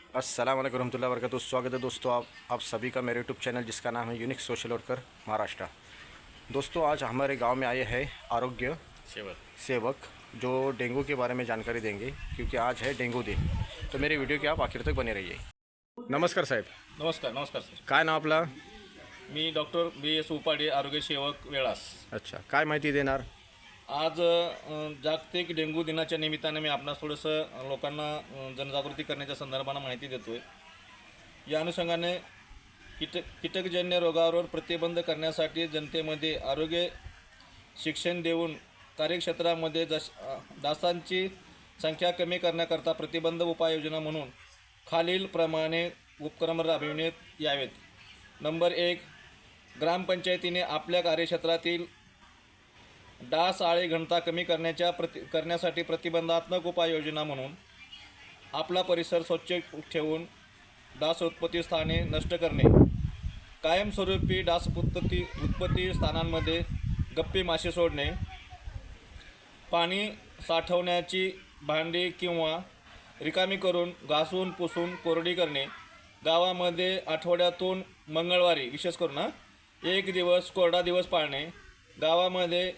अस्सलाम वालेकुम रहमतुल्लाहि व बरकातहू। स्वागत है दोस्तों आप सभी का मेरे यूट्यूब चैनल जिसका नाम है यूनिक सोशल वर्कर महाराष्ट्र। दोस्तों आज हमारे गांव में आए हैं आरोग्य सेवक जो डेंगू के बारे में जानकारी देंगे, क्योंकि आज है डेंगू दिन। तो मेरी वीडियो के आप आखिर तक बने रहिए। नमस्कार साहेब। नमस्कार सर। काय नाव आपला? मी डॉक्टर BS उपाडे, आरोग्य सेवक वेळास। अच्छा, काय माहिती देणार? आज जागतिक डेंग्यू दिनाच्या निमित्ताने मी आपणास थोडंसं लोकांना जनजागृती करण्याच्या संदर्भानं माहिती देतोय। या अनुषंगाने कीटकजन्य रोगावर प्रतिबंध करण्यासाठी जनतेमध्ये आरोग्य शिक्षण देऊन कार्यक्षेत्रामध्ये डासांची संख्या कमी करण्याकरता प्रतिबंध उपाययोजना म्हणून खालील प्रमाणे उपक्रम राबविण्यात यावेत। नंबर 1, ग्रामपंचायतीने आपल्या कार्यक्षेत्रातील डास आळे घनता कमी करण्यासाठी प्रतिबंधात्मक उपाययोजना म्हणून आपला परिसर स्वच्छ ठेवून डास उत्पत्ती स्थाने नष्ट करणे, कायमस्वरूपी डास उत्पत्ती स्थानांमध्ये गप्पी मासे सोडणे, पाणी साठवण्याची भांडी किंवा रिकामी करून घासून पुसून कोरडी करणे, गावामध्ये आठवड्यातून मंगळवारी विशेष करून एक दिवस कोरडा दिवस पाळणे, गावामध्ये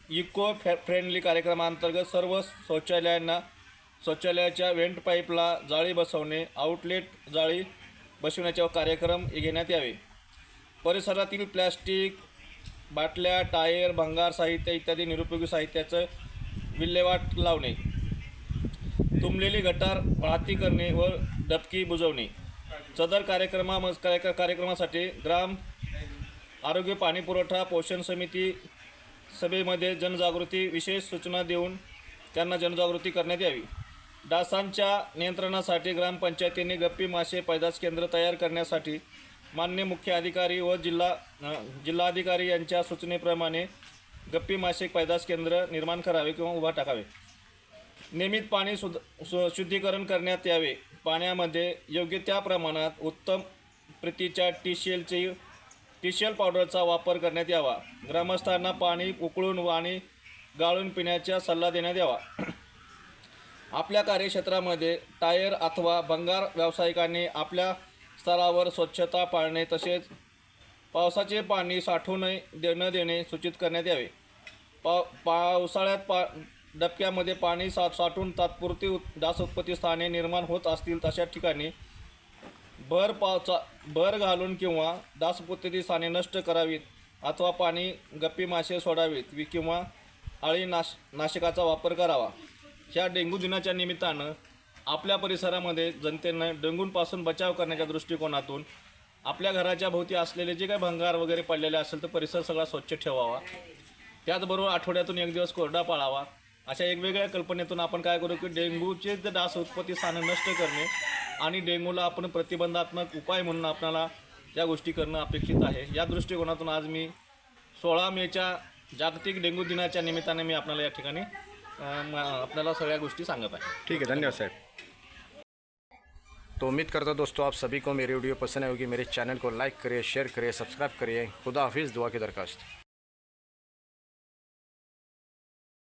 इको फ्रेंडली कार्यक्रमांतर्गत सर्व शौचालयाच्या व्हेंट पाईपला जाळी बसवणे, आउटलेट जाळी बसवण्याचे कार्यक्रम घेण्यात यावे। परिसरातील प्लॅस्टिक बाटल्या, टायर, भंगार साहित्य इत्यादी निरुपयोगी साहित्याचं विल्हेवाट लावणे, तुंबलेली गटार वाहती करणे व डबकी बुजवणे। सदर कार्यक्रमासाठी ग्राम आरोग्य पाणी पुरवठा पोषण समिती सभेमध्ये जनजागृती विशेष सूचना देऊन त्यांना जनजागृती करण्यात यावी। डासांच्या नियंत्रणासाठी ग्रामपंचायतीने गप्पी मासे पैदास केंद्र तयार करण्यासाठी मान्य मुख्य अधिकारी व जिल्हाधिकारी यांच्या सूचनेप्रमाणे गप्पी मासे पैदास केंद्र निर्माण करावे किंवा उभा टाकावे। नियमित पाणी शुद्धीकरण करण्यात यावे। पाण्यामध्ये योग्य त्या प्रमाणात उत्तम प्रतीच्या टीसीएल पावडरचा वापर करण्यात यावा। ग्रामस्थांना पाणी उकळून आणि गाळून पिण्याचा सल्ला देण्यात यावा। आपल्या कार्यक्षेत्रामध्ये टायर अथवा भंगार व्यावसायिकांनी आपल्या स्तरावर स्वच्छता पाळणे तसेच पावसाचे पाणी साठवू न देणे सूचित करण्यात यावे। पावसाळ्यात डबक्यामध्ये पाणी साठवून तात्पुरती डास उत्पत्ती स्थाने निर्माण होत असतील तशा ठिकाणी भर घालून किंवा डास उत्पत्ती स्थाने नष्ट करावीत अथवा पाणी गप्पी मासे सोडावीत किंवा अळी नाशकाचा वापर करावा। ह्या डेंग्यू दिनाच्या निमित्तानं आपल्या परिसरामध्ये जनतेनं डेंग्यूपासून बचाव करण्याच्या दृष्टिकोनातून आपल्या घराच्या भोवती असलेले जे काही भंगार वगैरे पडलेले असेल तर परिसर सगळा स्वच्छ ठेवावा। त्याचबरोबर आठवड्यातून एक दिवस कोरडा पाळावा। अशा वेगवेगळ्या कल्पनेतून आपण काय करू की डेंग्यूचे डास उत्पत्ती स्थानं नष्ट करणे आणि डेंग्यूला आपण प्रतिबंधात्मक उपाय म्हणून आपल्याला या गोष्टी करणं अपेक्षित आहे। या दृष्टिकोनातून आज मी 16 मेच्या जागतिक डेंग्यू दिनाच्या निमित्ताने मी आपल्याला या ठिकाणी आपल्याला सगळ्या गोष्टी सांगत आहे। ठीक है, धन्यवाद साहब। तो उम्मीद करता दोस्तों आप सभी को मेरी वीडियो पसंद आई होगी। मेरे चैनल को लाइक करिए, शेयर करिए, सब्सक्राइब करिए। खुदा हाफिज़। दुआ की दरखास्त।